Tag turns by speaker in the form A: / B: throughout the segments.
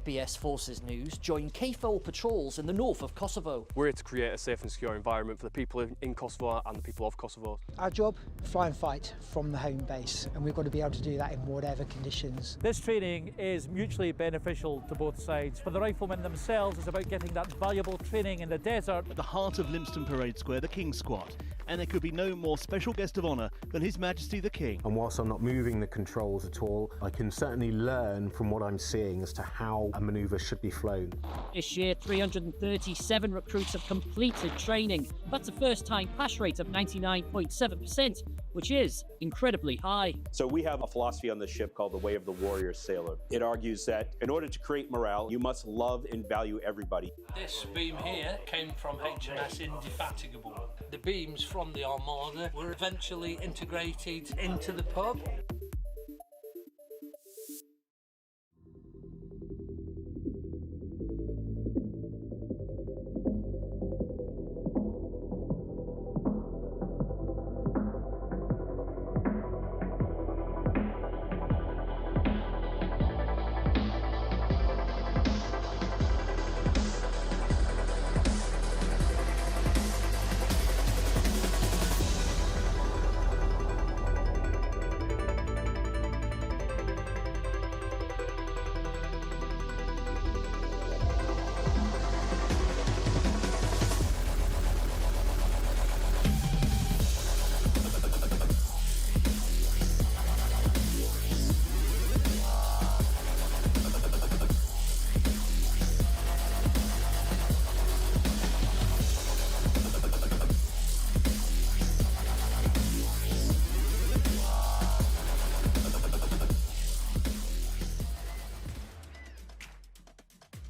A: VFBS Forces news, join KFOR patrols in the north of Kosovo.
B: We're here to create a safe and secure environment for the people in Kosovo and the people of Kosovo.
C: Our job, fly and fight from the home base, and we've got to be able to do that in whatever conditions.
D: This training is mutually beneficial to both sides. For the riflemen themselves, it's about getting that valuable training in the desert.
E: At the heart of Lympstone Parade Square, the King's Squad, and there could be no more special guest of honour than His Majesty the King.
F: And whilst I'm not moving the controls at all, I can certainly learn from what I'm seeing as to how a manoeuvre should be flown.
G: This year, 337 recruits have completed training. That's a first-time pass rate of 99.7%, which is incredibly high.
H: So we have a philosophy on this ship called the Way of the Warrior Sailor. It argues that in order to create morale, you must love and value everybody.
I: This beam here came from HMS Indefatigable. The beams from the Armada were eventually integrated into the pub.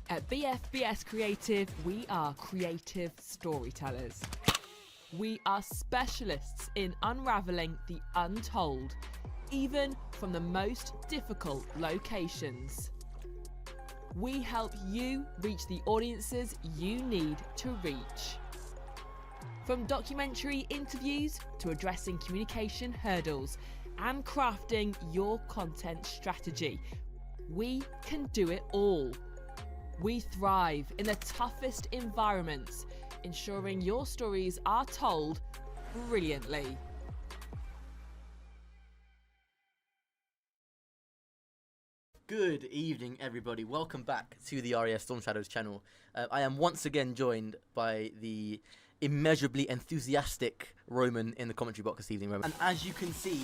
J: At VFBS Creative, we are creative storytellers. We are specialists in unravelling the untold, even from the most difficult locations. We help you reach the audiences you need to reach. From documentary interviews to addressing communication hurdles and crafting your content strategy, we can do it all. We thrive in the toughest environments, ensuring your stories are told brilliantly.
K: Good evening, everybody. Welcome back to the RAF Stormshadows channel. I am once again joined by the immeasurably enthusiastic Roman in the commentary box this evening, Roman. And as you can see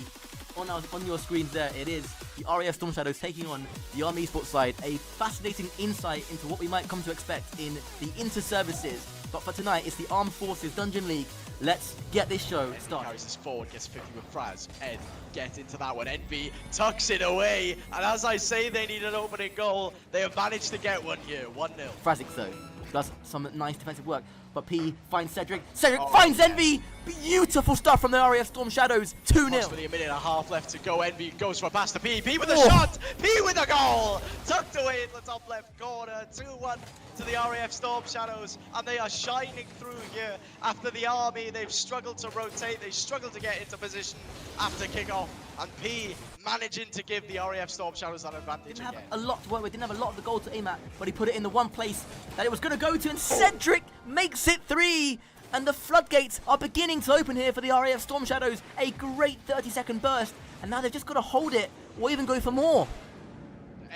K: on your screens there, it is the RAF Stormshadows taking on the Army Esports side. A fascinating insight into what we might come to expect in the inter-services. But for tonight, it's the Armed Forces Dungeon League. Let's get this show started.
L: Carries this forward, gets 50 with Fraz. Ed gets into that one. Envy tucks it away. And as I say, they need an opening goal. They have managed to get one here, 1-0.
K: Frazic, though, does some nice defensive work. But P finds Cedric. Cedric finds Envy. Beautiful stuff from the RAF Stormshadows. 2-0.
L: Approximately a minute and a half left to go. Envy goes for a pass to P. P with a shot. P with a goal. Tucked away in the top left corner. 2-1 to the RAF Stormshadows. And they are shining through here after the Army. They've struggled to rotate. They struggled to get into position after kickoff. And P managing to give the RAF Stormshadows that advantage
K: again.
L: Didn't
K: have a lot to work with. Didn't have a lot of the goal to aim at. But he put it in the one place that it was going to go to. And Cedric makes it 3. And the floodgates are beginning to open here for the RAF Stormshadows. A great 30-second burst. And now they've just got to hold it or even go for more.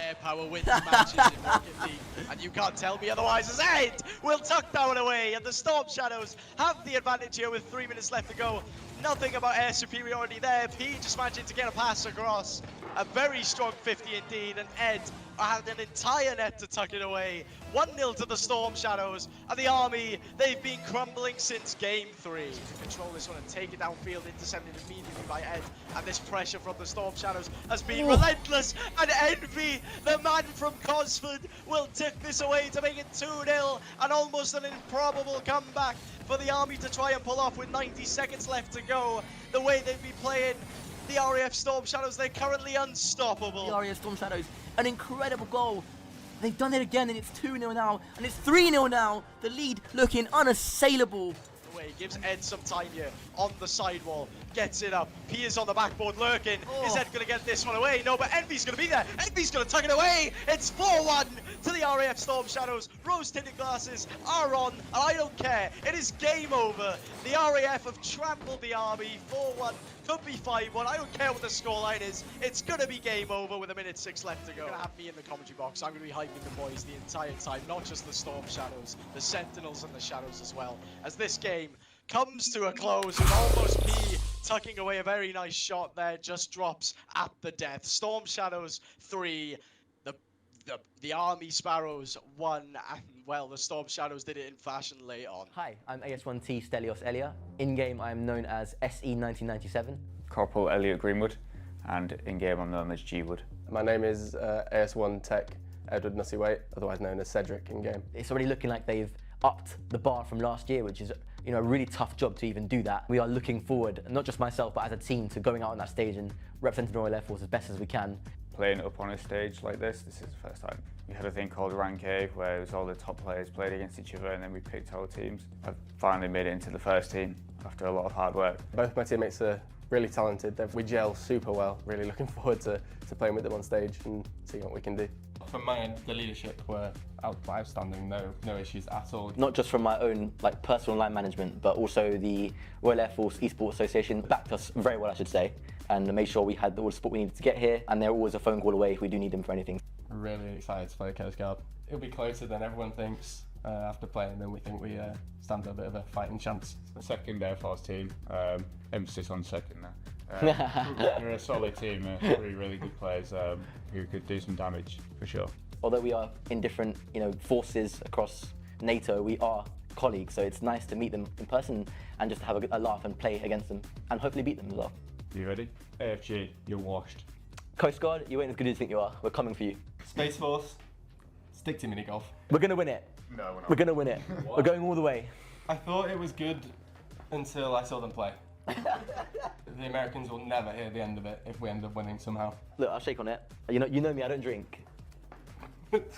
L: Air power wins matches in Rocket League, and you can't tell me otherwise. As Ed will tuck that one away, and the Stormshadows have the advantage here with 3 minutes left to go. Nothing about air superiority there. P just managing to get a pass across. A very strong 50 indeed, and Ed had an entire net to tuck it away. 1-0 to the Stormshadows, and the Army, they've been crumbling since game 3. To control this one and take it downfield, intercepted immediately by Ed, and this pressure from the Stormshadows has been relentless, and Envy, the man from Cosford, will tip this away to make it 2-0, and almost an improbable comeback for the Army to try and pull off with 90 seconds left to go. The way they've been playing, the RAF Stormshadows, they're currently unstoppable.
K: The RAF Stormshadows, an incredible goal. They've done it again, and it's 2-0 now, and it's 3-0 now. The lead looking unassailable.
L: Away, gives Ed some time here on the sidewall, gets it up. P is on the backboard lurking. Is Ed going to get this one away? No, but Envy's going to be there. Envy's going to tuck it away. It's 4-1 to the RAF Stormshadows. Rose-tinted glasses are on, and I don't care. It is game over. The RAF have trampled the army. 4-1, could be 5-1. I don't care what the scoreline is. It's going to be game over with 1:06 left to go.
M: You're going to have me in the commentary box. I'm going to be hyping the boys the entire time, not just the Stormshadows, the Sentinels and the Shadows as well. As this game comes to a close with almost P tucking away a very nice shot there, just drops at the death. Stormshadows 3, the Army Sparrows 1, and well, the Stormshadows did it in fashion late on.
N: Hi, I'm AS1T Stelios Elia. In-game, I'm known as SE1997.
O: Corporal Elliot Greenwood, and in-game I'm known as G-Wood.
P: My name is AS1 Tech Edward Nussey-Waite, otherwise known as Cedric in-game.
N: It's already looking like they've upped the bar from last year, which is a really tough job to even do that. We are looking forward, not just myself, but as a team, to going out on that stage and representing the Royal Air Force as best as we can.
O: Playing up on a stage like this is the first time. We had a thing called Rank A, where it was all the top players played against each other, and then we picked our teams. I've finally made it into the first team after a lot of hard work.
P: Both my teammates are really talented. We gel super well. Really looking forward to playing with them on stage and seeing what we can do.
Q: From my end, the leadership were outstanding, no issues at all.
N: Not just from my own personal line management, but also the Royal Air Force Esports Association backed us very well, I should say, and made sure we had all the support we needed to get here, and they're always a phone call away if we do need them for anything.
Q: Really excited to play Coast Guard. It'll be closer than everyone thinks after playing them. We think we stand a bit of a fighting chance.
R: The second Air Force team, emphasis on second now. We're a solid team, really good players who could do some damage for sure.
N: Although we are in different forces across NATO, we are colleagues, so it's nice to meet them in person and just have a laugh and play against them and hopefully beat them as well.
R: You ready? AFG, you're washed.
N: Coast Guard, you ain't as good as you think you are. We're coming for you.
Q: Space Force, stick to minigolf.
N: We're going to win it.
R: No, we're not.
N: We're going to win it. We're going all the way.
Q: I thought it was good until I saw them play. The Americans will never hear the end of it if we end up winning somehow.
N: Look, I'll shake on it. You know me, I don't drink.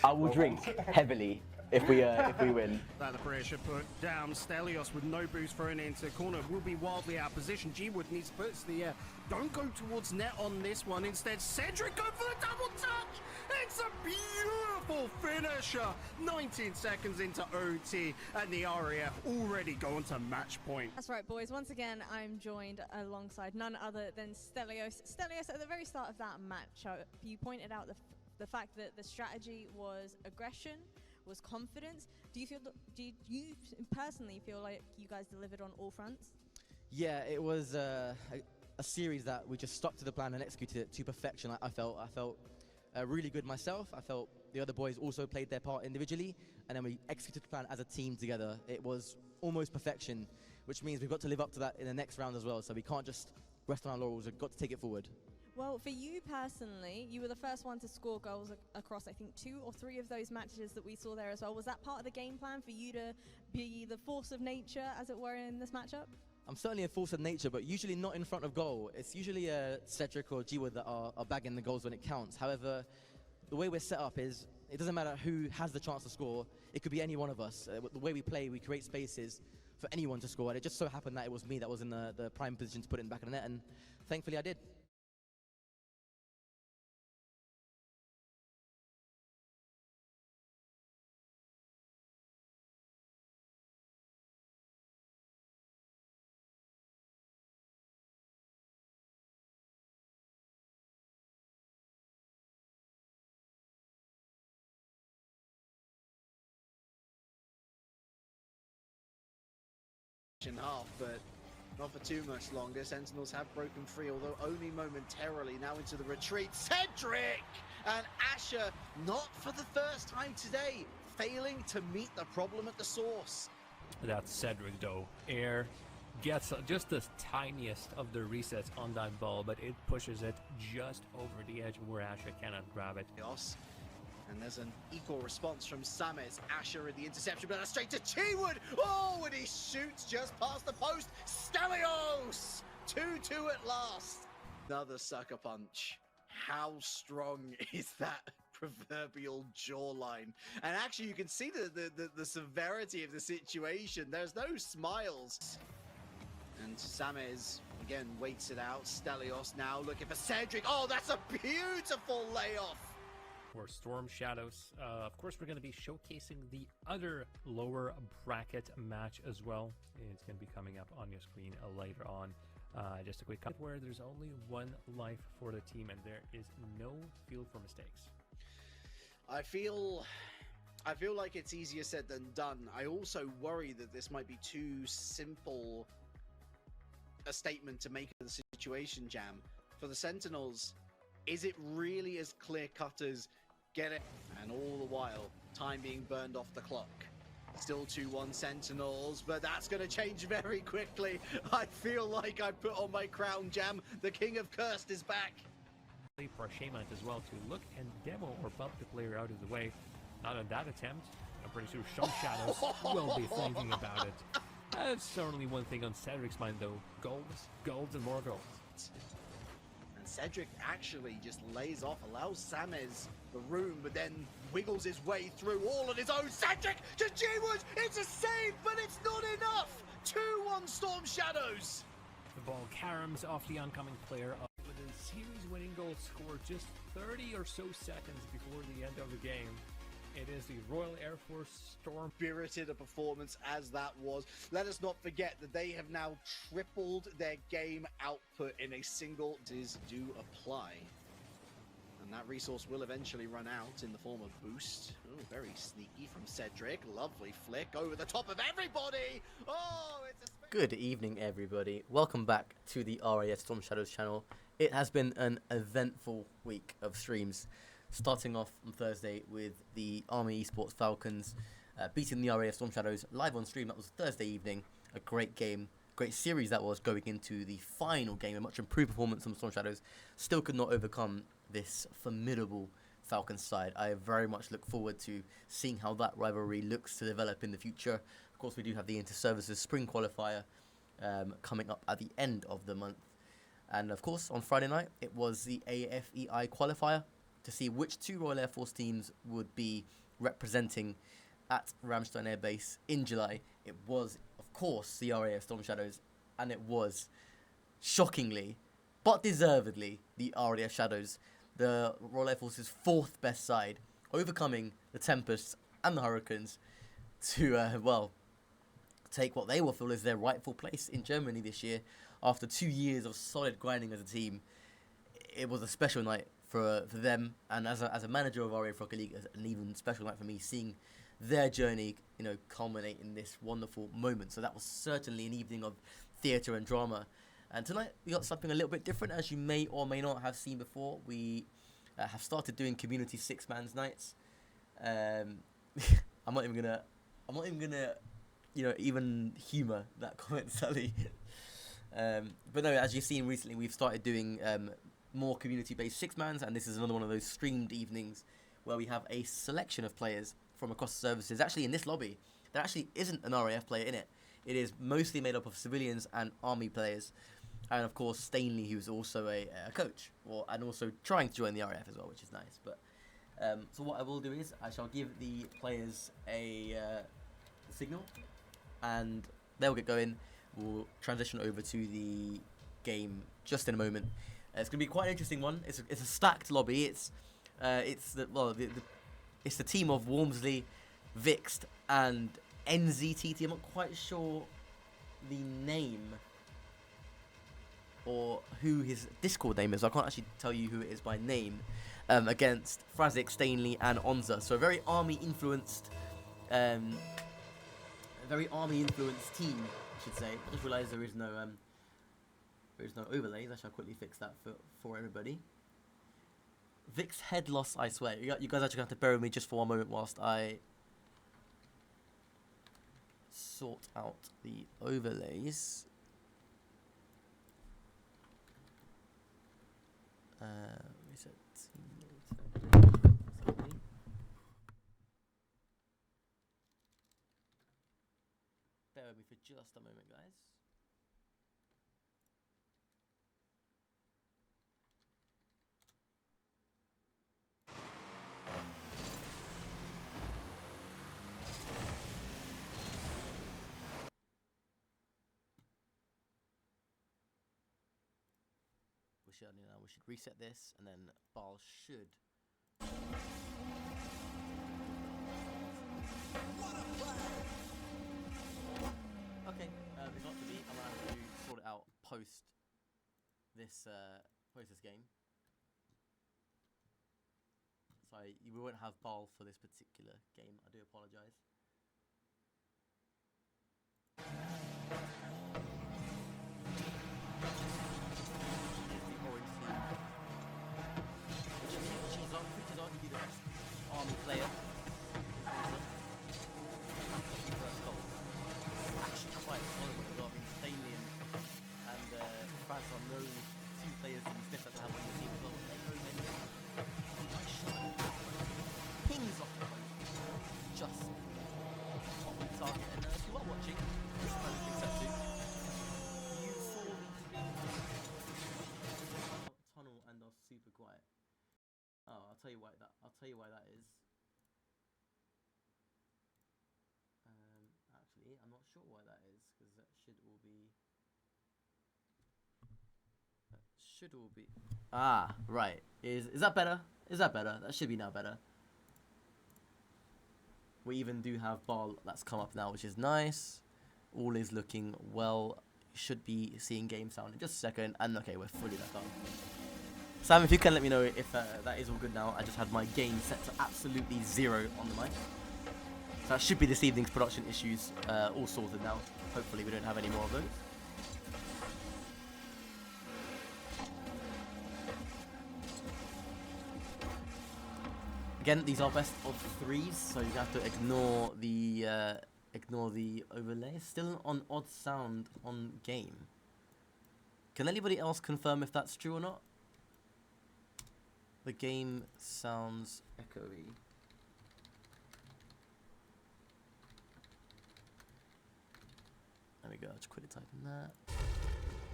N: I will drink heavily if we win.
S: That the pressure put down. Stelios with no boost thrown into corner will be wildly out of position. G-Wood needs to put it to the air. Don't go towards net on this one. Instead, Cedric go for the double touch. It's a beautiful finisher. 19 seconds into OT, and the RAF already going to match point.
T: That's right, boys. Once again, I'm joined alongside none other than Stelios. Stelios, at the very start of that match, you pointed out the fact that the strategy was aggression, was confidence. Do you personally feel like you guys delivered on all fronts?
K: Yeah, it was a series that we just stuck to the plan and executed it to perfection. I felt really good myself. I felt the other boys also played their part individually, and then we executed the plan as a team together. It was almost perfection, which means we've got to live up to that in the next round as well. So we can't just rest on our laurels. We've got to take it forward.
T: Well, for you personally, you were the first one to score goals across, I think, 2 or 3 of those matches that we saw there as well. Was that part of the game plan for you to be the force of nature, as it were, in this matchup?
K: I'm certainly a force of nature, but usually not in front of goal. It's usually Cedric or G-Wood that are bagging the goals when it counts. However, the way we're set up is it doesn't matter who has the chance to score. It could be any one of us. The way we play, we create spaces for anyone to score. And it just so happened that it was me that was in the prime position to put it in the back of the net, and thankfully I did.
U: Half, but not for too much longer. Sentinels have broken free, although only momentarily. Now into the retreat, Cedric and Asher, not for the first time today, failing to meet the problem at the source.
V: That's Cedric though. Air gets just the tiniest of the resets on that ball, but it pushes it just over the edge where Asher cannot grab it.
U: And there's an equal response from Samet. Asher in the interception, but straight to G-Wood. Oh, and he shoots just past the post. Stelios! 2-2 at last. Another sucker punch. How strong is that proverbial jawline? And actually, you can see the severity of the situation. There's no smiles. And Samet again waits it out. Stelios now looking for Cedric. Oh, that's a beautiful layoff.
V: or Stormshadows. Of course, we're going to be showcasing the other lower bracket match as well. It's going to be coming up on your screen later on. Just a quick comment where there's only one life for the team and there is no field for mistakes.
U: I feel like it's easier said than done. I also worry that this might be too simple a statement to make of the situation, Jam. For the Sentinels, is it really as clear-cut as get it? And all the while, time being burned off the clock. Still 2-1 Sentinels, but that's going to change very quickly. I feel like I put on my crown, Jam. The King of Cursed is back.
V: For Shaman as well to look and demo or bump the player out of the way. Not on that attempt. I'm pretty sure Stormshadows will be thinking about it. That's certainly one thing on Cedric's mind though. Golds, and more golds.
U: And Cedric actually just lays off, allows Samez the room, but then wiggles his way through all on his own. Cedric to G-Wood! It's a save, but it's not enough! 2-1 Stormshadows!
V: The ball caroms off the oncoming player with a series-winning goal scored just 30 or so seconds before the end of the game. It is the Royal Air Force Storm.
U: Spirited a performance as that was. Let us not forget that they have now tripled their game output in a single. Do apply. And that resource will eventually run out in the form of boost. Oh, very sneaky from Cedric. Lovely flick over the top of everybody. Oh, it's a...
K: Good evening, everybody. Welcome back to the RAF Stormshadows channel. It has been an eventful week of streams. Starting off on Thursday with the Army Esports Falcons beating the RAF Stormshadows live on stream. That was Thursday evening. A great game, great series that was, going into the final game. A much improved performance from Stormshadows. Still could not overcome this formidable Falcons side. I very much look forward to seeing how that rivalry looks to develop in the future. Of course, we do have the Inter-Services Spring Qualifier coming up at the end of the month. And of course, on Friday night, it was the AFEI Qualifier to see which two Royal Air Force teams would be representing at Ramstein Air Base in July. It was, of course, the RAF Stormshadows, and it was, shockingly, but deservedly, the RAF Shadows, the Royal Air Force's fourth best side, overcoming the Tempests and the Hurricanes to, well, take what they will feel is their rightful place in Germany this year. After 2 years of solid grinding as a team, it was a special night for them, and as a manager of RAF Rocket League, an even special night for me, seeing their journey, culminate in this wonderful moment. So that was certainly an evening of theatre and drama. And tonight we got something a little bit different, as you may or may not have seen before. We have started doing community six-man's nights. I'm not even gonna, even humour that comment, Sally. But no, as you've seen recently, we've started doing more community-based six-mans, and this is another one of those streamed evenings where we have a selection of players from across the services. Actually, in this lobby, there actually isn't an RAF player in it. It is mostly made up of civilians and army players, and of course Stanley, who's also a coach, and also trying to join the RAF as well, which is nice. But so what I will do is I shall give the players a signal, and they'll get going. We'll transition over to the game just in a moment. It's going to be quite an interesting one. It's a stacked lobby. It's the team of Wormsley, Vixt, and NZTT. I'm not quite sure the name or who his Discord name is. I can't actually tell you who it is by name. Against Frazik, Stanley, and Onza. So a very army influenced team, I should say. I just realised there is no overlays. I shall quickly fix that for everybody. Vic's head loss, I swear. You guys actually have to bear with me just for one moment whilst I sort out the overlays. Reset team mode. Bear with me for just a moment, guys. We should reset this, and then Bal should Okay, it's not to be. I'm gonna have to sort it out post this game. Sorry, we won't have Ball for this particular game. I do apologise. Which is arguably the best army player. Actually quite horrible as well. I mean, Stanley and France are known two players to be stiff to have on your team as well. They go many. Nice shot. Pings off the post. Just top of the target. And if you are watching, this is another thing set to. You saw the tunnel and are super quiet. Oh, I'll tell you why that. I'll tell you why that is. Actually, I'm not sure why that is because that should all be. That should all be. Ah, right. Is that better? Is that better? That should be now better. We even do have Ball that's come up now, which is nice. All is looking well. Should be seeing game sound in just a second. And okay, we're fully back on. Sam, if you can let me know if that is all good now. I just had my gain set to absolutely 0 on the mic. So that should be this evening's production issues all sorted now. Hopefully we don't have any more of those. Again, these are best of 3s, so you have to ignore the overlay. Still on odd sound on game. Can anybody else confirm if that's true or not? The game sounds echoey. There we go, just quickly typing that.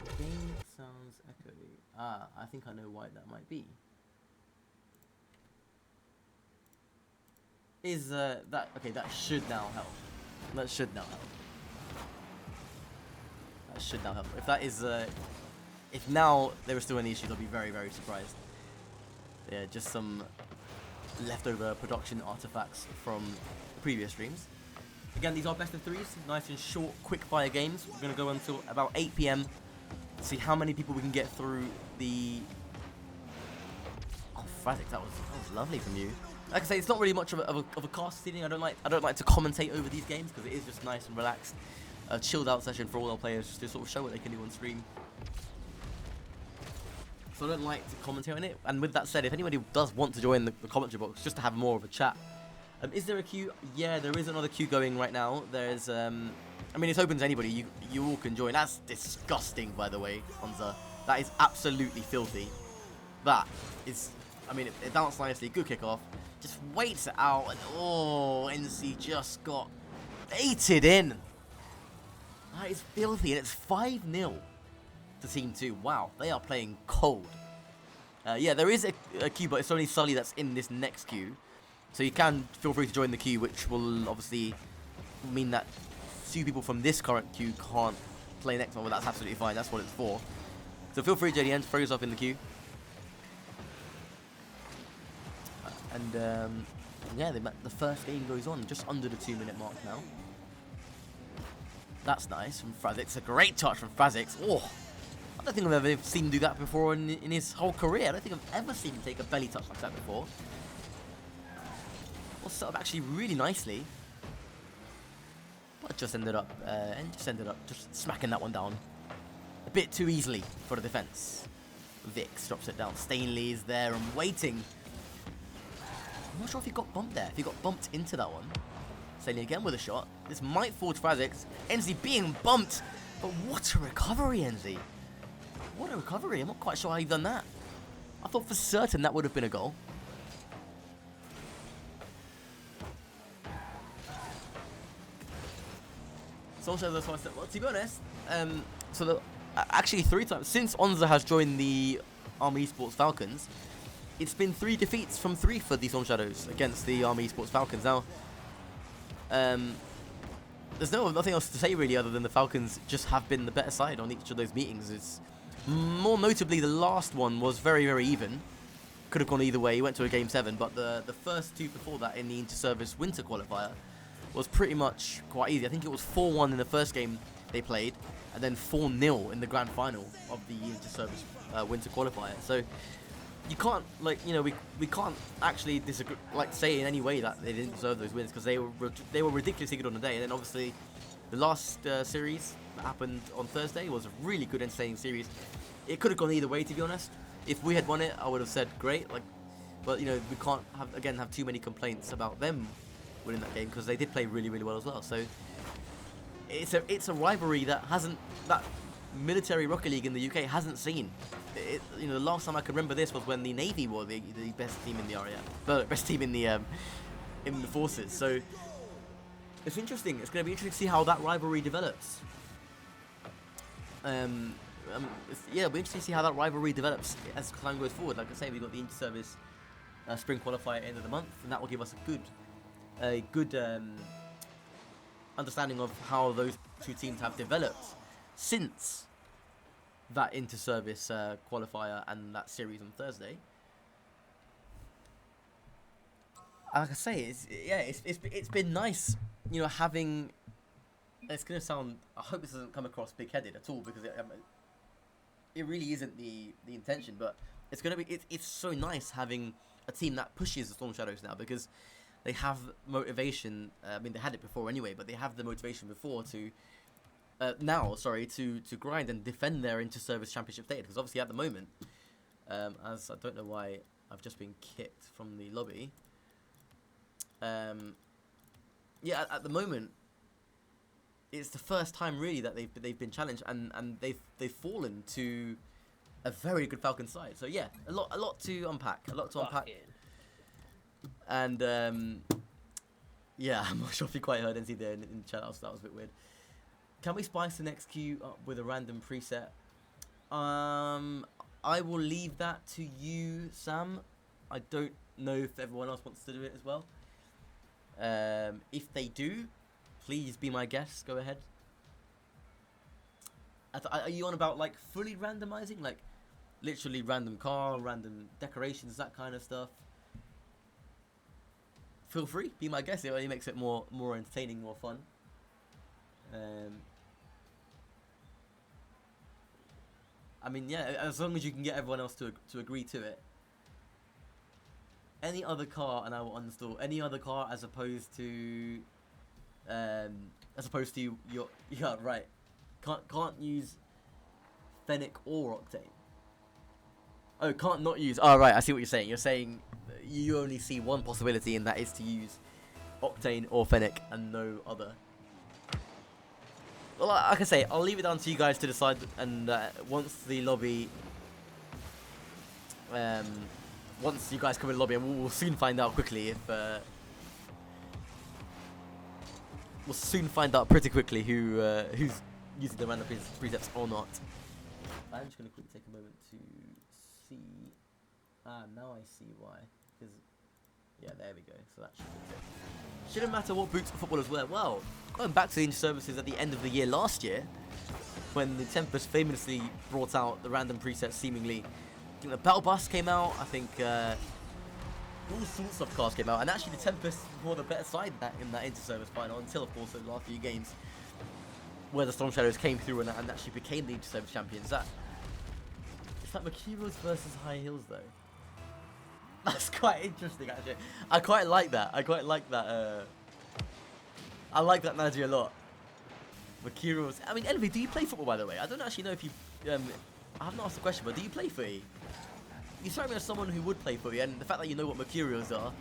K: The game sounds echoey. Ah, I think I know why that might be. Is that okay? That should now help. That should now help. That should now help. If that is, if now there were still any issues, I'll be very, very surprised. Yeah, just some leftover production artifacts from previous streams. Again, these are best of 3s, nice and short, quick fire games. We're gonna go until about 8 PM. See how many people we can get through the. Oh, Frazik, that was lovely from you. Like I say, it's not really much of a cast seating. I don't like to commentate over these games because it is just nice and relaxed, a chilled out session for all our players just to sort of show what they can do on stream. So I don't like to commentate on it. And with that said, if anybody does want to join the commentary box just to have more of a chat, is there a queue? Yeah, there is another queue going right now. There's I mean, it's open to anybody. You all can join. That's disgusting, by the way, Honza. That is absolutely filthy. That is. I mean, it bounced nicely. Good kickoff. Just waits it out, and oh, NC just got baited in. That is filthy, and it's 5-0 to Team 2. Wow, they are playing cold. Yeah, there is a queue, but it's only Sully that's in this next queue. So you can feel free to join the queue, which will obviously mean that 2 people from this current queue can't play next one. Well, that's absolutely fine. That's what it's for. So feel free, JDN, to throw yourself in the queue. And yeah, the first game goes on just under the 2-minute mark now. That's nice from Frazik. It's a great touch from Frazik. Oh, I don't think I've ever seen him do that before in his whole career. I don't think I've ever seen him take a belly touch like that before. Well, set up actually really nicely. But just ended up just smacking that one down a bit too easily for the defense. Vix drops it down. Stanley is there and waiting. I'm not sure if he got bumped there. If he got bumped into that one. Stanley again with a shot. This might fall to Frazik. NZ being bumped. But what a recovery, NZ. What a recovery. I'm not quite sure how you've done that. I thought for certain that would have been a goal. Stormshadows, well, to be honest, actually 3 times since Onza has joined the Army Esports Falcons, it's been 3 defeats from 3 for the Stormshadows against the Army Esports Falcons. Now, there's nothing else to say really other than the Falcons just have been the better side on each of those meetings. It's more notably the last one was very, very even. Could have gone either way. He went to a game 7, but the first 2 before that in the inter-service winter qualifier was pretty much quite easy. I think it was 4-1 in the first game they played, and then 4-0 in the grand final of the inter-service winter qualifier. So you can't, like, you know, we can't actually disagree, like, say in any way that they didn't deserve those wins, because they were ridiculously good on the day. And then obviously the last series that happened on Thursday was a really good, entertaining series. It could have gone either way, to be honest. If we had won it, I would have said great. Like, but you know, we can't have too many complaints about them winning that game, because they did play really, really well as well. So it's a rivalry that military Rocket League in the UK hasn't seen. You know, the last time I can remember this was when the Navy were the best team in the RAF, best team in the forces. So it's interesting. It's going to be interesting to see how that rivalry develops. It'll be interesting to see how that rivalry develops as time goes forward. Like I say, we've got the inter-service spring qualifier at the end of the month, and that will give us a good understanding of how those two teams have developed since that inter-service qualifier and that series on Thursday. Like I say, it's been nice, you know, having. It's gonna sound. I hope this doesn't come across big-headed at all, because it really isn't the intention. But it's gonna be. It's so nice having a team that pushes the Storm Shadows now, because they have motivation. I mean, they had it before anyway, but they have the motivation before to. To grind and defend their inter-service championship status, because obviously at the moment, as I don't know why I've just been kicked from the lobby. At the moment, it's the first time really that they've been challenged, and they've fallen to a very good Falcon side. So yeah, a lot to unpack, and I'm not sure if you quite heard anything there in the chat. That was a bit weird. Can we spice the next queue up with a random preset? I will leave that to you, Sam. I don't know if everyone else wants to do it as well. If they do, please be my guest. Go ahead. Are you on about like fully randomizing, like literally random car, random decorations, that kind of stuff? Feel free, be my guest. It only makes it more entertaining, more fun. I mean, yeah, as long as you can get everyone else to agree to it. Any other car, and I will uninstall any other car as opposed to your right. Can't use Fennec or Octane. Oh, can't not use. Oh, right. I see what you're saying. You're saying you only see one possibility, and that is to use Octane or Fennec and no other. Well, like I say, I'll leave it down to you guys to decide, and once the lobby, once you guys come in the lobby, and we'll soon find out quickly if, we'll soon find out pretty quickly who's using the random presets or not. I'm just going to quickly take a moment to see, now I see why, because, yeah, there we go, so that should be it. Shouldn't matter what boots the footballers wear. Well, going back to the inter-services at the end of the year last year, when the Tempest famously brought out the random presets seemingly. I think the Battle Bus came out, I think all sorts of cars came out, and actually the Tempest were the better side in that inter-service final, until of course the last few games where the Storm Shadows came through and actually became the inter-service champions. It's like Makiros versus High Heels though. That's quite interesting, actually. I quite like that. I like that analogy a lot. Makiros. I mean, Envy, do you play football, by the way? I don't actually know if you. I haven't asked the question, but do you play footy? You strike me as someone who would play footy, and the fact that you know what Mercurials are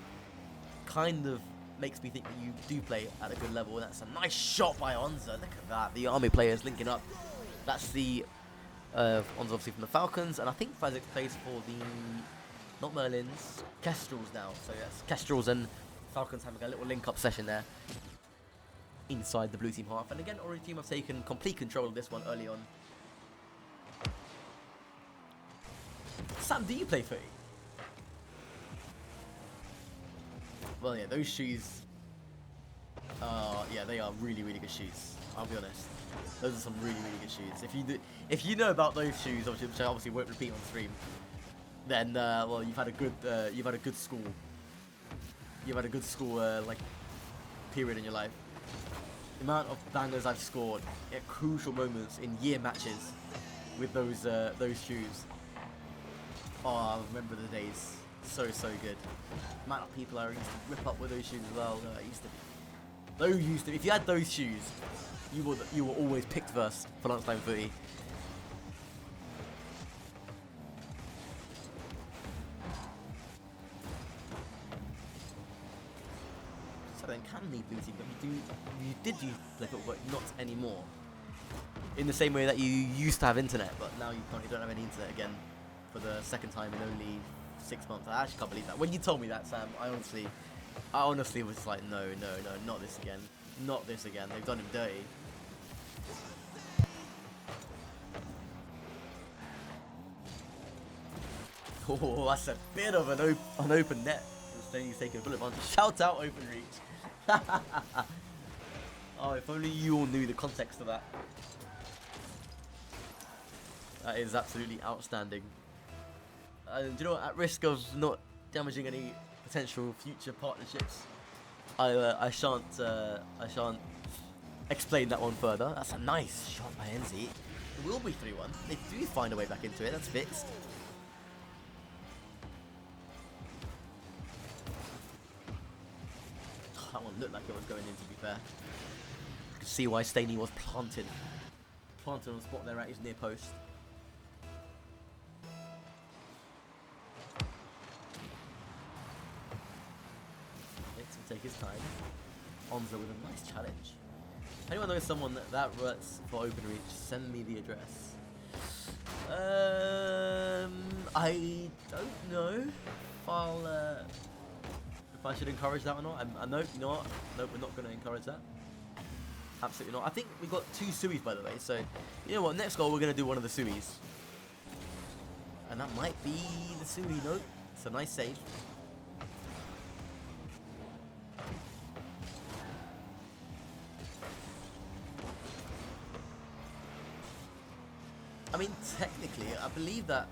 K: kind of makes me think that you do play at a good level. And that's a nice shot by Onza. Look at that. The army players linking up. That's the Onza obviously from the Falcons, and I think Fazix plays for the. Not Merlins, Kestrels now. So yes, Kestrels and Falcons having a little link-up session there inside the blue team half. And again, Orange team have taken complete control of this one early on. Sam, do you play footy? Well, yeah, those shoes. Yeah, they are really, really good shoes. I'll be honest. Those are some really, really good shoes. If you know about those shoes, which I obviously won't repeat on stream, then well, you've had a good school. You've had a good school like period in your life. The amount of bangers I've scored at crucial moments in year matches with those shoes. Oh, I remember the days. So good. The amount of people I used to rip up with those shoes as well. Those used to. If you had those shoes, you were always picked first for lunchtime footy. So then, can leave blue team, but you did use flip it, but not anymore. In the same way that you used to have internet, but now you currently don't have any internet again for the second time in only 6 months. I actually can't believe that. When you told me that, Sam, I honestly was like, no, not this again. Not this again. They've done him dirty. Oh, that's a bit of an open net. He's taking a bullet punch. Shout out open reach. Oh, if only you all knew the context of that. That is absolutely outstanding. Do you know what, at risk of not damaging any potential future partnerships, I shan't explain that one further. That's a nice shot by NZ. It will be 3-1. They do find a way back into it. That's fixed. Oh, that one looked like it was going in, to be fair. You can see why Staney was planted on the spot there at his near post. Take his time. Onza with a nice challenge. If anyone knows someone that ruts for open reach, send me the address. I don't know if I should encourage that or not. Nope, you know what? Nope, we're not going to encourage that. Absolutely not. I think we got 2 suis, by the way. So, you know what? Next goal, we're going to do one of the suis. And that might be the sui. Nope. It's a nice save. I mean, technically, I believe that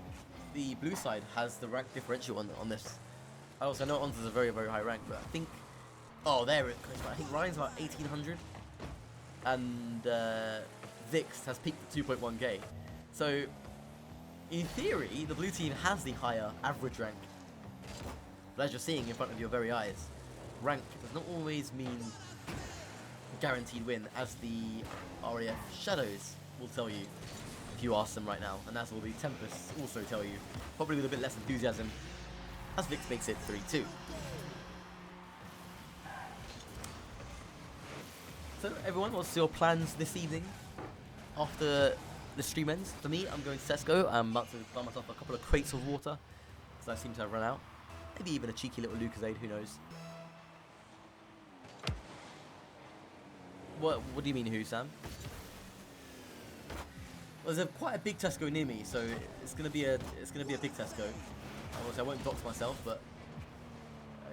K: the blue side has the rank differential on this. I also know Onza's a very, very high rank, but I think... Oh, there it goes. I think Ryan's about 1800. And Vix has peaked at 2.1k. So, in theory, the blue team has the higher average rank. But as you're seeing in front of your very eyes, rank does not always mean guaranteed win, as the RAF Shadows will tell you. You ask them right now, and that's all the Tempests also tell you, probably with a bit less enthusiasm, as Vix makes it 3-2. So everyone, what's your plans this evening after the stream ends? For me, I'm going to Tesco. I'm about to buy myself a couple of crates of water, because I seem to have run out. Maybe even a cheeky little Lucozade, who knows. What do you mean who, Sam? Well, there's quite a big Tesco near me, so it's gonna be a big Tesco. Obviously, I won't dox myself, but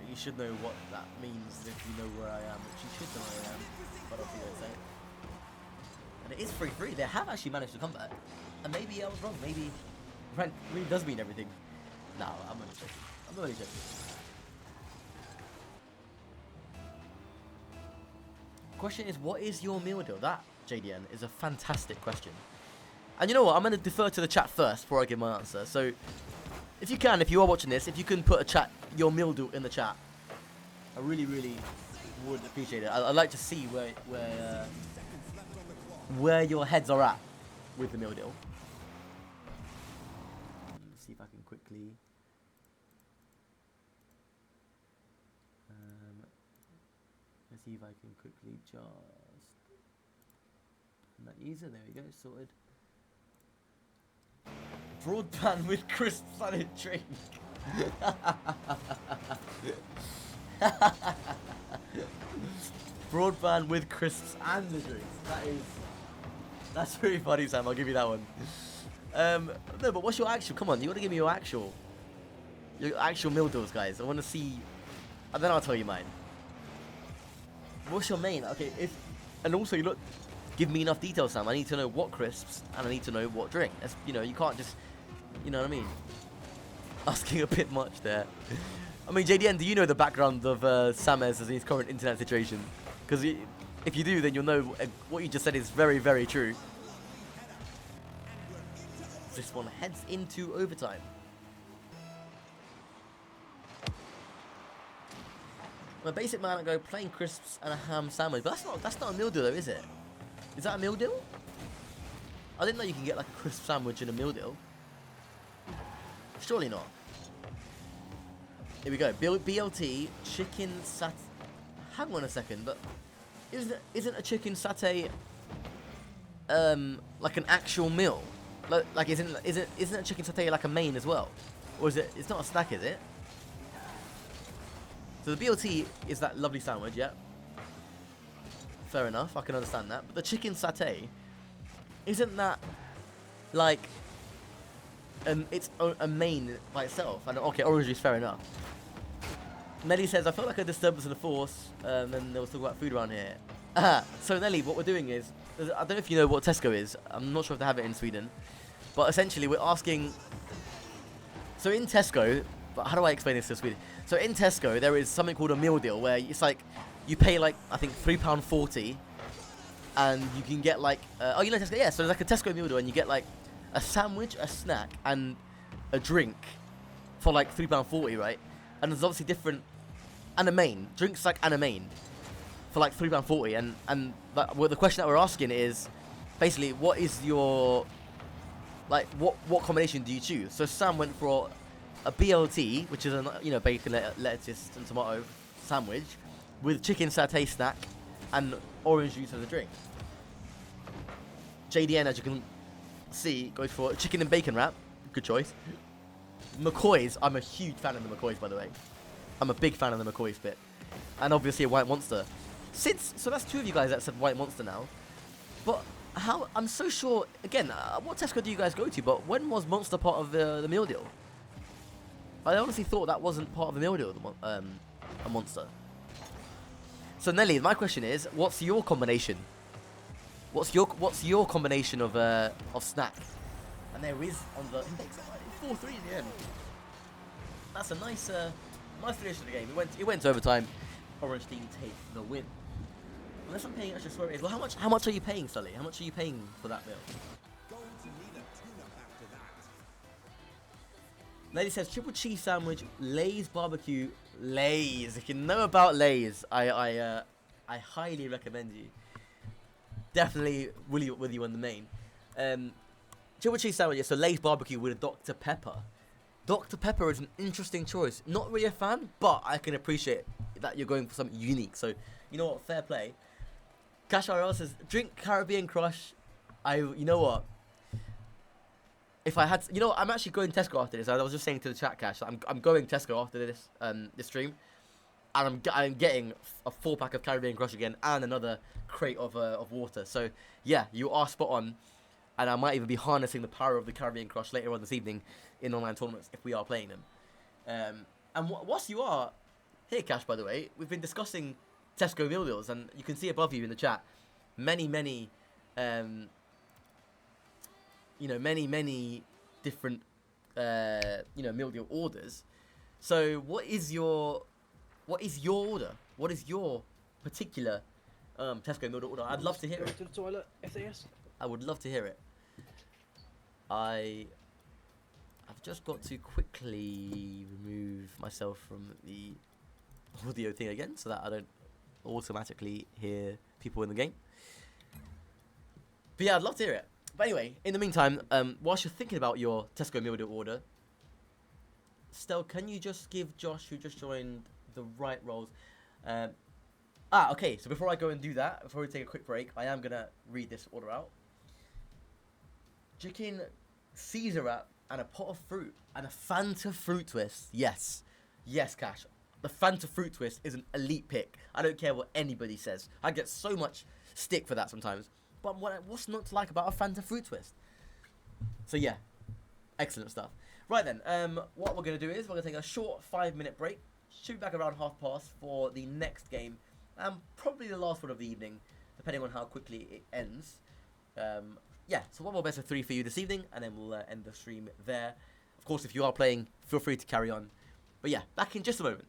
K: you should know what that means if you know where I am, which you should know where I am. But obviously, don't say it. And it is free. They have actually managed to come back, and maybe I was wrong. Maybe rank really does mean everything. No, I'm only joking. Question is, what is your meal deal? That, JDN, is a fantastic question. And you know what? I'm going to defer to the chat first before I give my answer. So, if you are watching this, if you can put your meal deal in the chat, I really, really would appreciate it. I'd like to see where your heads are at with the meal deal. Let's see if I can quickly. Let's see if I can quickly just. That user, there we go, sorted. Broadband with crisps and a drink. Broadband with crisps and the drinks. That's really funny, Sam. I'll give you that one. No, but what's your actual? Come on, you gotta give me your actual meal deals, guys. I want to see, and then I'll tell you mine. What's your main? Okay, and also you look. Give me enough details, Sam. I need to know what crisps and I need to know what drink. That's, you can't just, you know what I mean? Asking a bit much there. I mean, JDN, do you know the background of Sam as his current internet situation? Because If you do, then you'll know what you just said is very, very true. This one heads into overtime. My basic man, I go plain crisps and a ham sandwich, but that's not a meal deal though, is it? Is that a meal deal? I didn't know you can get like a crisp sandwich in a meal deal. Surely not. Here we go. BLT chicken sat. Hang on a second, but isn't a chicken satay like an actual meal? Like isn't a chicken satay like a main as well? Or is it? It's not a snack, is it? So the BLT is that lovely sandwich, yeah. Fair enough, I can understand that. But the chicken satay, isn't that like it's a main by itself? And okay, orange juice, fair enough. Nelly says, I felt like a disturbance in the force, and there was talk about food around here. So Nelly, what we're doing is, I don't know if you know what Tesco is. I'm not sure if they have it in Sweden. But essentially, we're asking... So in Tesco, but how do I explain this to Sweden? So in Tesco, there is something called a meal deal, where it's like, you pay like, I think £3.40, and you can get like, oh, you know Tesco? Yeah, so there's like a Tesco meal deal, and you get like a sandwich, a snack, and a drink for like £3.40, right? And there's obviously different, and a main, drinks like and a main for like £3.40, and well, the question that we're asking is basically, what is your, like, what combination do you choose? So Sam went for a BLT, which is a bacon, lettuce and tomato sandwich with chicken satay snack and orange juice as a drink. JDN, as you can see, goes for chicken and bacon wrap. Good choice. McCoy's, I'm a huge fan of the McCoy's, by the way. I'm a big fan of the McCoy's bit. And obviously a White Monster. So that's two of you guys that said White Monster now. But how, I'm so sure, again, what Tesco do you guys go to? But when was Monster part of the meal deal? I honestly thought that wasn't part of the meal deal, a Monster. So Nelly, my question is, what's your combination? What's your combination of snack? And there is on the index 4-3 in the end. That's a nice finish of the game. It went to overtime. Orange team take the win. Unless I'm paying extra swear, well, how much are you paying, Sully? How much are you paying for that meal? Lady says triple cheese sandwich, Lay's barbecue, Lay's. If you know about Lay's, I highly recommend you. Definitely with you on the main. Triple cheese sandwich, so Lay's barbecue with a Dr. Pepper. Dr. Pepper is an interesting choice. Not really a fan, but I can appreciate that you're going for something unique. So, you know what? Fair play. Cash RL says, drink Caribbean Crush. You know what? If I had, I'm actually going Tesco after this. I was just saying to the chat, Cash, I'm going Tesco after this stream, and I'm getting a 4-pack of Caribbean Crush again and another crate of water. So yeah, you are spot on, and I might even be harnessing the power of the Caribbean Crush later on this evening in online tournaments if we are playing them. And whilst you are here, Cash, by the way, we've been discussing Tesco meal deals, and you can see above you in the chat many different meal deal orders. So what is your order? What is your particular Tesco meal deal order? I'd love to hear it.
A: To the toilet, FAS.
K: I would love to hear it. I've just got to quickly remove myself from the audio thing again so that I don't automatically hear people in the game. But yeah, I'd love to hear it. But anyway, in the meantime, whilst you're thinking about your Tesco meal deal order, Stel, can you just give Josh, who just joined, the right rolls? Okay, so before I go and do that, before we take a quick break, I am going to read this order out. Chicken Caesar wrap and a pot of fruit and a Fanta fruit twist. Yes. Yes, Cash. The Fanta fruit twist is an elite pick. I don't care what anybody says. I get so much stick for that sometimes. But what's not to like about a Fanta fruit twist? So yeah, excellent stuff. Right then, what we're going to do is we're going to take a short 5-minute break. Shoot back around 12:30 for the next game. And probably the last one of the evening, depending on how quickly it ends. Yeah, so one more best of 3 for you this evening, and then we'll end the stream there. Of course, if you are playing, feel free to carry on. But yeah, back in just a moment.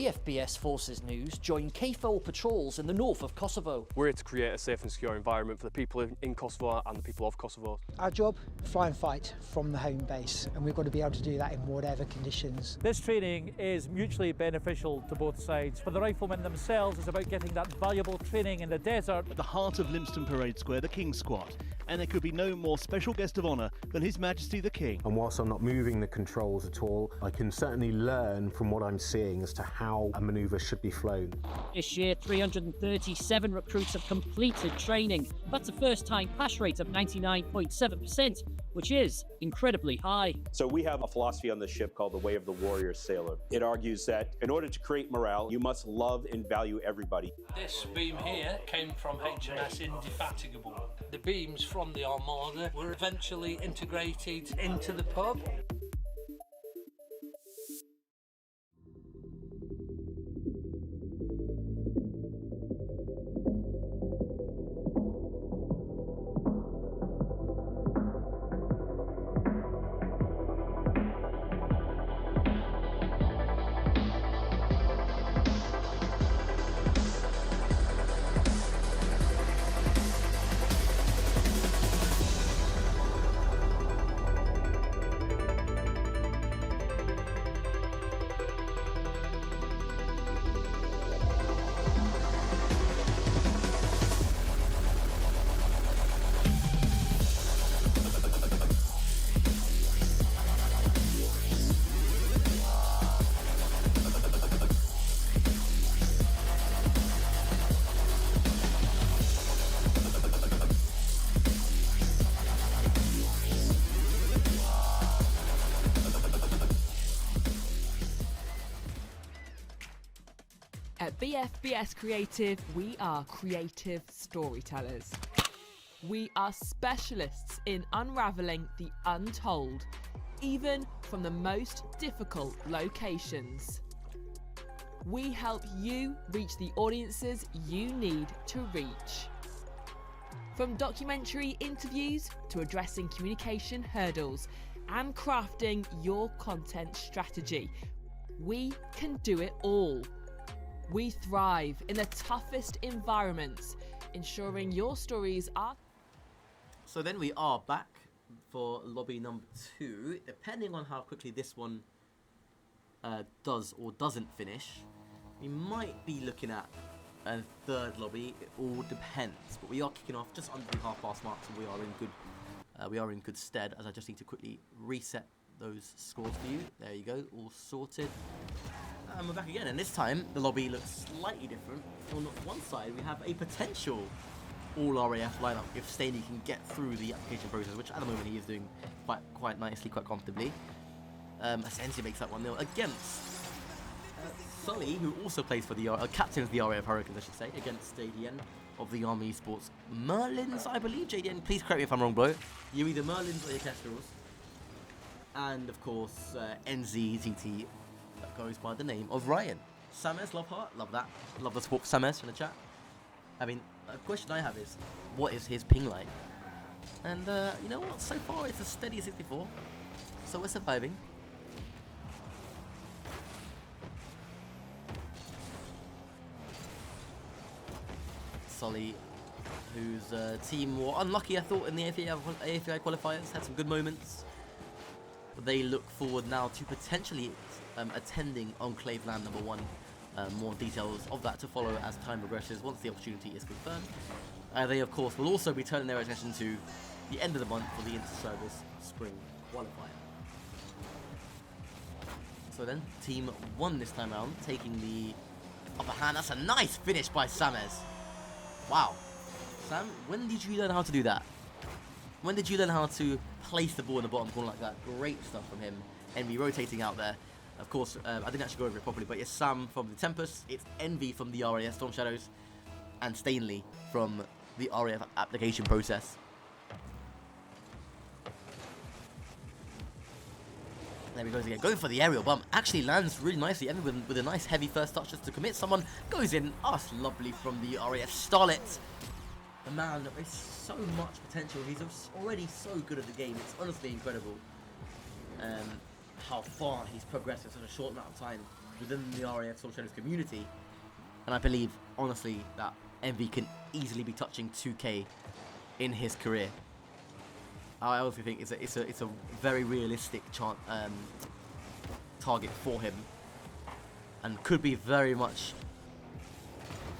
G: BFBS Forces News join KFOR patrols in the north of Kosovo.
A: We're here to create a safe and secure environment for the people in Kosovo and the people of Kosovo.
C: Our job, fly and fight from the home base, and we've got to be able to do that in whatever conditions.
D: This training is mutually beneficial to both sides. For the riflemen themselves, it's about getting that valuable training in the desert.
E: At the heart of Lympstone Parade Square, the King's Squad, and there could be no more special guest of honour than His Majesty the King.
F: And whilst I'm not moving the controls at all, I can certainly learn from what I'm seeing as to how a manoeuvre should be flown.
G: This year, 337 recruits have completed training. That's a first-time pass rate of 99.7%, which is incredibly high.
H: So we have a philosophy on the ship called the Way of the Warrior Sailor. It argues that in order to create morale, you must love and value everybody.
I: This beam here came from HMS Indefatigable. The beams from the Armada were eventually integrated into the pub.
J: At BFBS Creative, we are creative storytellers. We are specialists in unravelling the untold, even from the most difficult locations. We help you reach the audiences you need to reach. From documentary interviews to addressing communication hurdles and crafting your content strategy, we can do it all. We thrive in the toughest environments, ensuring your stories are...
K: So then we are back for lobby number 2. Depending on how quickly this one does or doesn't finish, we might be looking at a third lobby. It all depends. But we are kicking off just under the half-past mark, so we are in good stead. As I just need to quickly reset those scores for you. There you go, all sorted. And we're back again, and this time the lobby looks slightly different. On one side, we have a potential all-RAF lineup if Stanley can get through the application process, which at the moment he is doing quite nicely, quite comfortably. Essentially makes that 1-0 against Sully, who also plays for the captains the RAF Hurricanes, I should say, against JDN of the Army Esports Merlins, I believe. JDN, please correct me if I'm wrong, bro. You're either Merlins or your Kestrels. And of course, NZTT. That goes by the name of Ryan. Sames, love heart, love that. Love the support for Sames in the chat. I mean, a question I have is, what is his ping like? And you know what, so far it's a steady 64. So we're surviving. Sully, whose team were unlucky, I thought, in the AFI qualifiers, had some good moments. But they look forward now to potentially attending Enclave Land number 1. More details of that to follow as time progresses once the opportunity is confirmed. They of course will also be turning their attention to the end of the month for the inter-service spring qualifier. So then, team 1 this time around, taking the upper hand. That's a nice finish by Sames. Wow. Sam, when did you learn how to do that? When did you learn how to place the ball in the bottom corner like that? Great stuff from him. Envy rotating out there. Of course, I didn't actually go over it properly, but it's Sam from the Tempest, it's Envy from the RAF Stormshadows, and Stanley from the RAF application process. There he goes again, going for the aerial bump. Actually lands really nicely, Envy with a nice heavy first touch just to commit someone. Goes in, lovely from the RAF Starlet. The man with so much potential, he's already so good at the game, it's honestly incredible. How far he's progressed in such a short amount of time. within the RAF Stormshadows community, and I believe honestly that Envy can easily be touching 2K in his career. I also think it's a very realistic target for him, and could be very much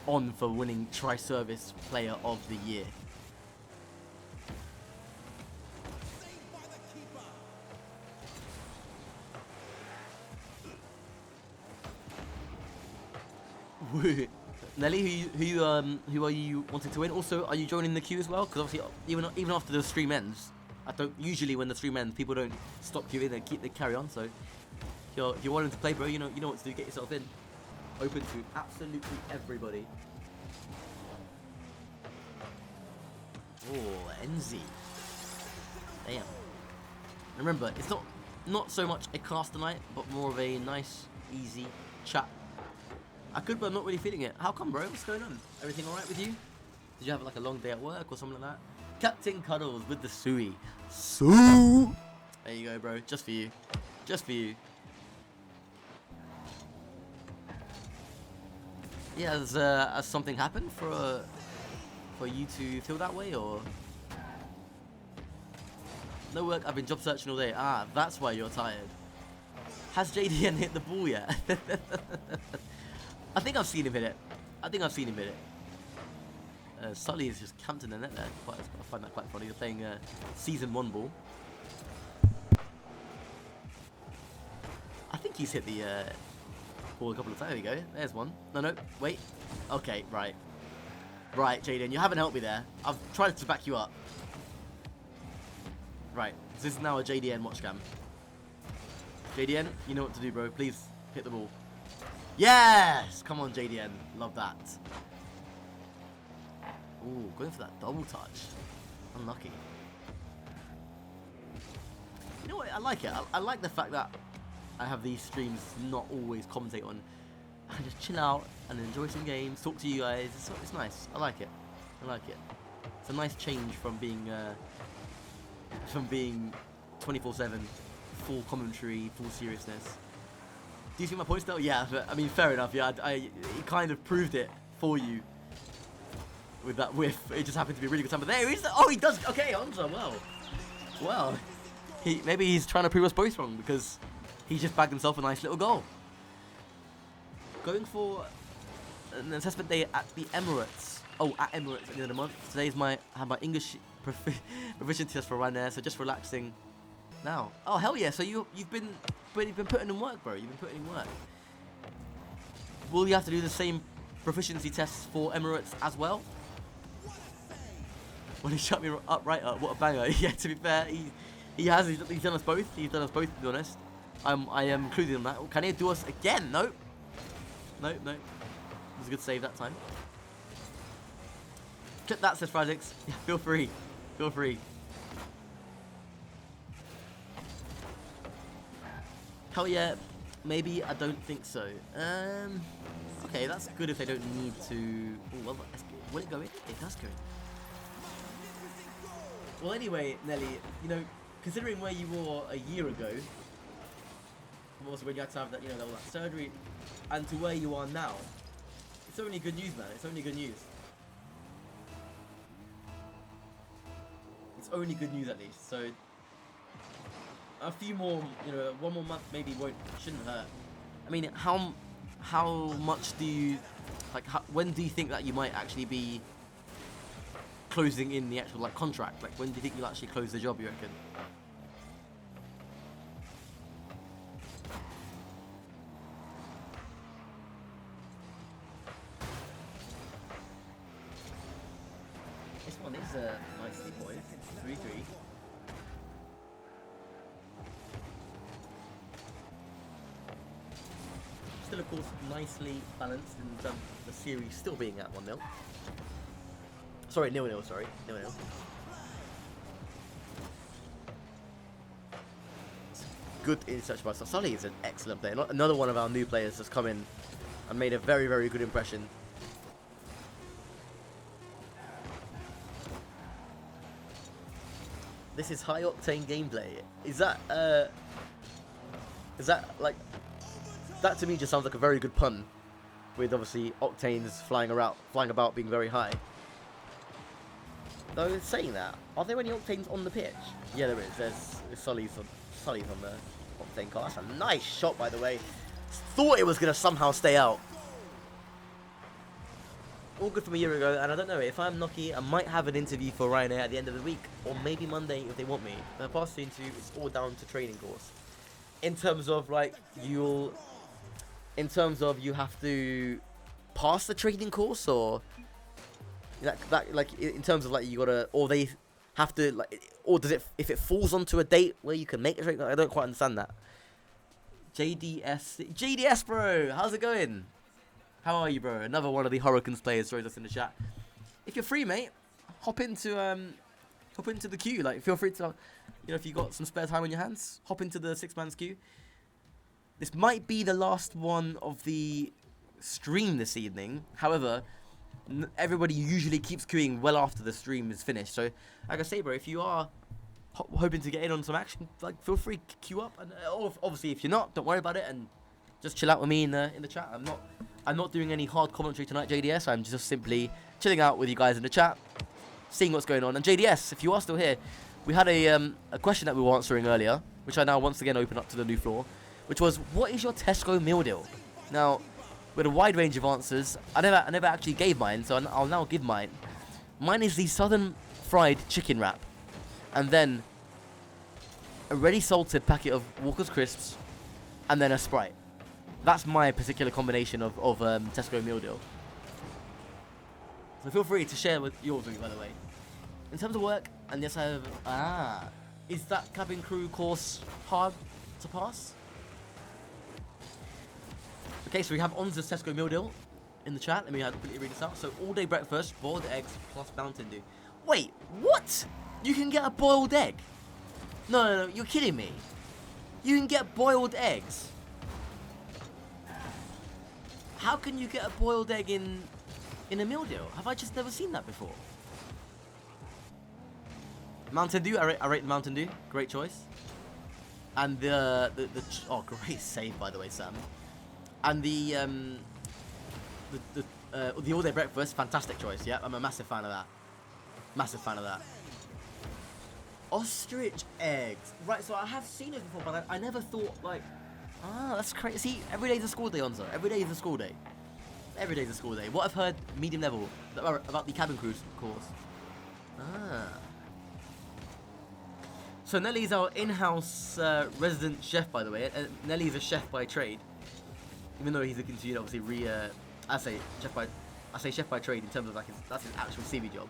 K: on for winning Tri-Service Player of the Year. Nelly, who are you wanting to win? Also, are you joining the queue as well? Because obviously, even after the stream ends, I don't usually when the stream ends, people don't stop queuing; they carry on. So, if you're wanting to play, bro, you know what to do. Get yourself in. Open to absolutely everybody. Oh, NZ. Damn. Remember, it's not so much a cast tonight, but more of a nice, easy chat. I could, but I'm not really feeling it. How come, bro? What's going on? Everything alright with you? Did you have like a long day at work or something like that? Captain Cuddles with the Sui. Sue! There you go, bro. Just for you. Just for you. Yeah, has something happened for you to feel that way, or? No work, I've been job searching all day. Ah, that's why you're tired. Has JDN hit the ball yet? I think I've seen him hit it. Sully is just camped in the net there. I find that quite funny. They're playing Season 1 ball. I think he's hit the ball a couple of times. There we go. There's one. No, wait. Okay, right. Right, Jaden, you haven't helped me there. I've tried to back you up. Right, so this is now a JDN watch cam. JDN, you know what to do, bro. Please hit the ball. Yes! Come on, JDN. Love that. Ooh, going for that double touch. Unlucky. You know what? I like it. I like the fact that I have these streams not always commentate on. I can just chill out and enjoy some games, talk to you guys. It's nice. I like it. It's a nice change from being 24/7, full commentary, full seriousness. Do you see my point still? Yeah, but I mean, fair enough. Yeah, he kind of proved it for you with that whiff. It just happened to be a really good time. But there he is. Oh, he does. Okay, Onza. Well, maybe he's trying to prove us both wrong because he just bagged himself a nice little goal. Going for an assessment day at the Emirates. Oh, at Emirates at the end of the month. Today's I have my English proficiency test for Ryanair, so just relaxing now. Oh hell yeah! So you've been putting in work, bro. You've been putting in work. Will you have to do the same proficiency tests for Emirates as well? When he shut me up, right up. What a banger! Yeah, to be fair, he's done us both. He's done us both, to be honest. I am including him in that. Can he do us again? No. It was a good save that time. Clip that, says Frazix. Yeah, feel free. Hell yeah. Maybe, I don't think so. Okay, that's good if they don't need to. Ooh, well, will it go in? It does go in. Well, anyway, Nelly, considering where you were a year ago, and also when you had to have that, all that surgery, and to where you are now, it's only good news, man. It's only good news. It's only good news, at least. So a few more, one more month maybe shouldn't hurt. I mean, how much do you when do you think that you might actually be closing in the actual contract? When do you think you'll actually close the job, you reckon? This one is nicely poised. 3-3. Still, of course, nicely balanced in terms of the series still being at 1-0. Sorry, 0-0, sorry. 0-0. Good interception by Sully. Is an excellent player. Another one of our new players has come in and made a very, very good impression. This is high octane gameplay. Is that like that to me just sounds like a very good pun, with obviously octanes flying about, being very high. Though saying that, are there any octanes on the pitch? Yeah, there is. There's Sully's on the octane car. That's a nice shot, by the way. Thought it was gonna somehow stay out. All good from a year ago, and I don't know, if I'm lucky, I might have an interview for Ryanair at the end of the week, or maybe Monday if they want me. The past interview, it's all down to training course. In terms of like you have to pass the training course, or like in terms of like you gotta, or they have to like, or does it, if it falls onto a date where you can make a training? I don't quite understand that. JDS bro, how's it going? How are you, bro? Another one of the Hurricanes players throws us in the chat. If you're free, mate, hop into the queue. Like, feel free to, if you got some spare time on your hands, hop into the 6-man's queue. This might be the last one of the stream this evening. However, everybody usually keeps queuing well after the stream is finished. So, like I say, bro, if you are hoping to get in on some action, like, feel free to queue up. And obviously, if you're not, don't worry about it and just chill out with me in the chat. I'm not doing any hard commentary tonight, JDS. I'm just simply chilling out with you guys in the chat, seeing what's going on. And JDS, if you are still here, we had a question that we were answering earlier, which I now once again open up to the new floor, which was, what is your Tesco meal deal? Now, with a wide range of answers, I never actually gave mine, so I'll now give mine. Mine is the Southern Fried Chicken Wrap, and then a ready salted packet of Walker's Crisps, and then a Sprite. That's my particular combination of Tesco meal deal. So feel free to share with yours with me, by the way. In terms of work, and yes, I have. Is that cabin crew course hard to pass? Okay, so we have Onza's Tesco meal deal in the chat. Let me quickly read this out. So all day breakfast, boiled eggs plus Mountain Dew. Wait, what? You can get a boiled egg? No, you're kidding me. You can get boiled eggs. How can you get a boiled egg in a meal deal? Have I just never seen that before? Mountain Dew, I rate the Mountain Dew. Great choice. And the oh, great save, by the way, Sam. And the all day breakfast, fantastic choice. Yeah, I'm a massive fan of that. Massive fan of that. Ostrich eggs. Right, so I have seen it before, but I never thought, like, that's crazy. See, every day's a school day, Onzo. Every day is a school day. Every day's a school day. What I've heard, medium level, about the cabin crew course. So Nelly's our in-house resident chef, by the way. Nelly's a chef by trade, even though he's looking to, obviously I say chef by trade in terms of like that's his actual CV job.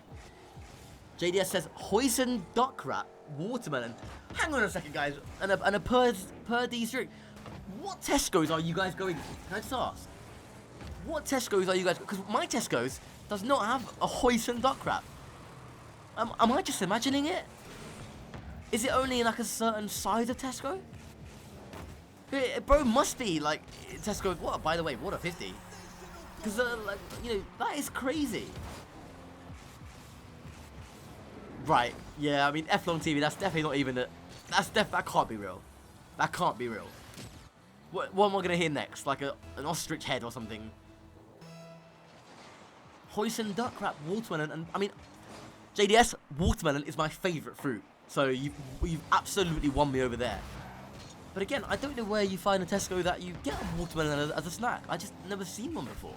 K: JDS says hoisin duck wrap, watermelon. Hang on a second, guys, and a per D's drink. What Tesco's are you guys going to? Can I just ask? What Tesco's are you guys? Because my Tesco's does not have a hoisin duck wrap. Am I just imagining it? Is it only in like a certain size of Tesco? Bro, must be like Tesco. What? By the way, what a 50? Because like, that is crazy. Right? Yeah. I mean, F-Long TV. That's definitely not even a. That can't be real. That can't be real. What am I gonna hear next? Like an ostrich head or something? Hoisin duck wrap, watermelon, and I mean, JDS, watermelon is my favourite fruit. So you've absolutely won me over there. But again, I don't know where you find a Tesco that you get a watermelon as a snack. I just never seen one before.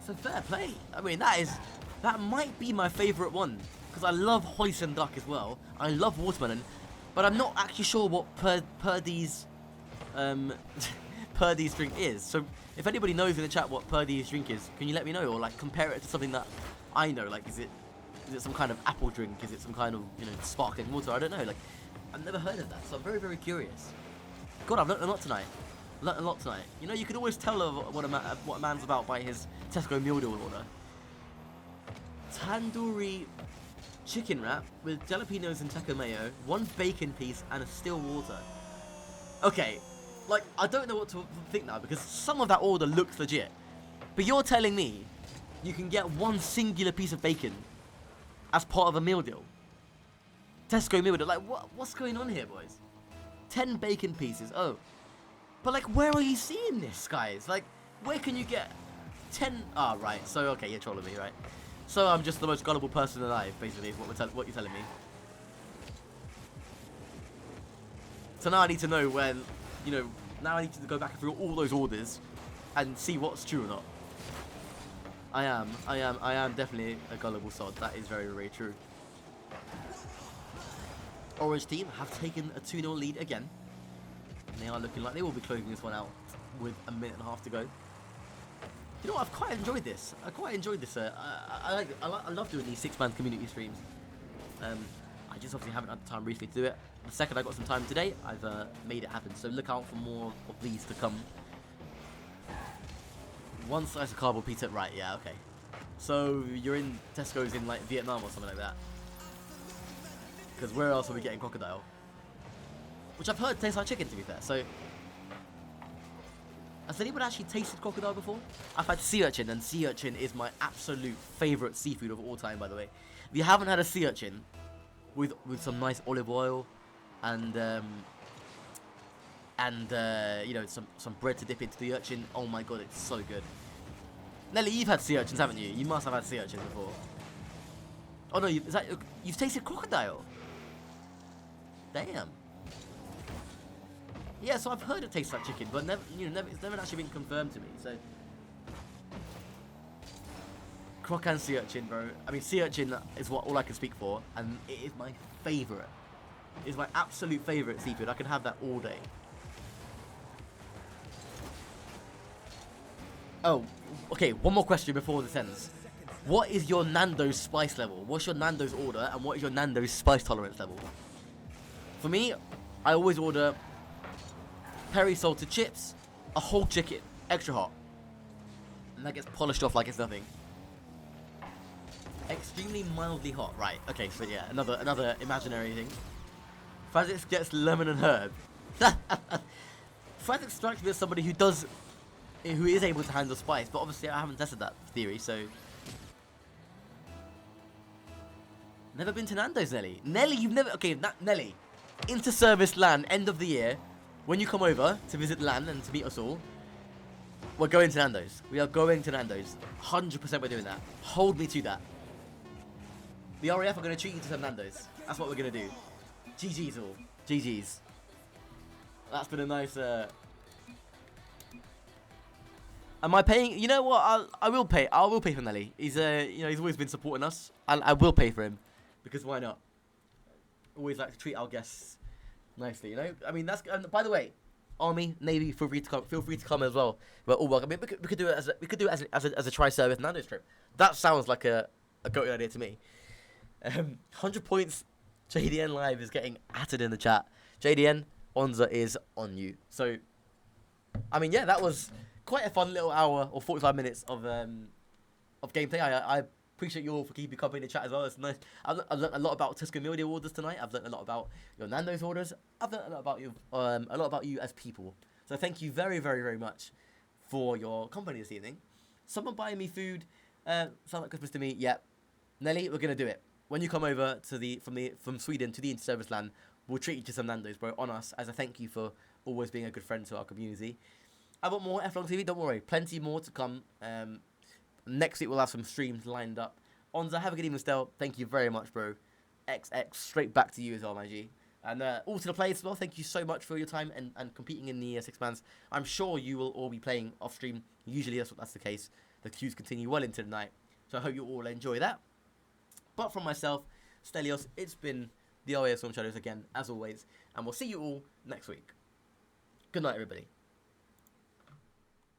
K: So fair play. I mean, that might be my favourite one, because I love hoisin duck as well. I love watermelon. But I'm not actually sure what Purdy's drink is. So if anybody knows in the chat what Purdy's drink is, can you let me know, or like compare it to something that I know? Like, is it some kind of apple drink? Is it some kind of sparkling water? I don't know. Like, I've never heard of that, so I'm very, very curious. God, I've learnt a lot tonight. You could always tell what a man's about by his Tesco meal deal order. Tandoori chicken wrap with jalapenos and taco mayo, 1 bacon piece, and a still water. Okay, like, I don't know what to think now, because some of that order looks legit. But you're telling me you can get 1 singular piece of bacon as part of a meal deal? Tesco meal deal. Like, what's going on here, boys? 10 bacon pieces. Oh, But, like, where are you seeing this, guys? Like, where can you get 10... Ah, right. So, okay, you're trolling me, right? So I'm just the most gullible person alive, basically, is what you're telling me. So now I need to know when, you know, now I need to go back through all those orders and see what's true or not. I am definitely a gullible sod. That is very, very true. Orange team have taken a 2-0 lead again. And they are looking like they will be closing this one out with a minute and a half to go. You know what? I've quite enjoyed this. I quite enjoyed this. I love doing these 6-man community streams. I just obviously haven't had the time recently to do it. The second I got some time today, I've made it happen. So look out for more of these to come. One slice of cardboard pizza. Right, yeah, okay. So you're in Tesco's in like Vietnam or something like that. Because where else are we getting crocodile? Which I've heard tastes like chicken, to be fair. So has anyone actually tasted crocodile before? I've had sea urchin, and sea urchin is my absolute favourite seafood of all time, by the way. If you haven't had a sea urchin with some nice olive oil and you know, some bread to dip into the urchin, oh my god, it's so good. Nelly, you've had sea urchins, haven't you? You must have had sea urchins before. Oh no, you've tasted crocodile? Damn. Yeah, so I've heard it tastes like chicken, but it's never actually been confirmed to me. So, croc and sea urchin, bro. I mean, sea urchin is all I can speak for, and it is my favourite. It's my absolute favourite seafood. I can have that all day. Oh, okay. One more question before this ends. What is your Nando's spice level? What's your Nando's order, and what is your Nando's spice tolerance level? For me, I always order peri salted chips, a whole chicken, extra hot, and that gets polished off like it's nothing. Extremely mildly hot, right? Okay, so yeah, another imaginary thing. Fazix gets lemon and herb. Fazix strikes me as somebody who is able to handle spice, but obviously I haven't tested that theory, so. Never been to Nando's, Nelly. Nelly, you've never. Okay, Nelly, inter-service LAN, end of the year. When you come over to visit LAN and to meet us all, we're going to Nando's. We are going to Nando's. 100% we're doing that. Hold me to that. The RAF are going to treat you to some Nando's. That's what we're going to do. GG's all. GG's. That's been a nice... Am I paying? You know what? I will pay. I will pay for Nelly. He's you know, he's always been supporting us. I will pay for him because why not? Always like to treat our guests nicely, you know. I mean, that's. By the way, Army, Navy, feel free to come as well. We're all welcome. I mean, we could do it as a tri-service Nando's trip. That sounds like a great idea to me. 100 points. JDN Live is getting atted in the chat. JDN, Onza is on you. So, I mean, yeah, that was quite a fun little hour or 45 minutes of gameplay. I appreciate you all for keeping company in the chat as well. It's nice. I've learned a lot about Tuscan Media orders tonight. I've learned a lot about your Nando's orders. I've learned a lot about you as people. So thank you very, very, very much for your company this evening. Someone buying me food. Sound like Christmas to me. Yep. Nelly, we're gonna do it. When you come over to from Sweden to the inter-service LAN, we'll treat you to some Nando's, bro, on us as a thank you for always being a good friend to our community. I want more F-Long TV, don't worry. Plenty more to come. Next week we'll have some streams lined up. Onza, have a good evening, Stel. Thank you very much, bro. XX, straight back to you as well, my G. And all to the players as well, thank you so much for your time and competing in the six-mans. I'm sure you will all be playing off-stream. Usually that's the case. The queues continue well into the night. So I hope you all enjoy that. But from myself, Stelios, it's been the RAF Stormshadows again, as always. And we'll see you all next week. Good night, everybody.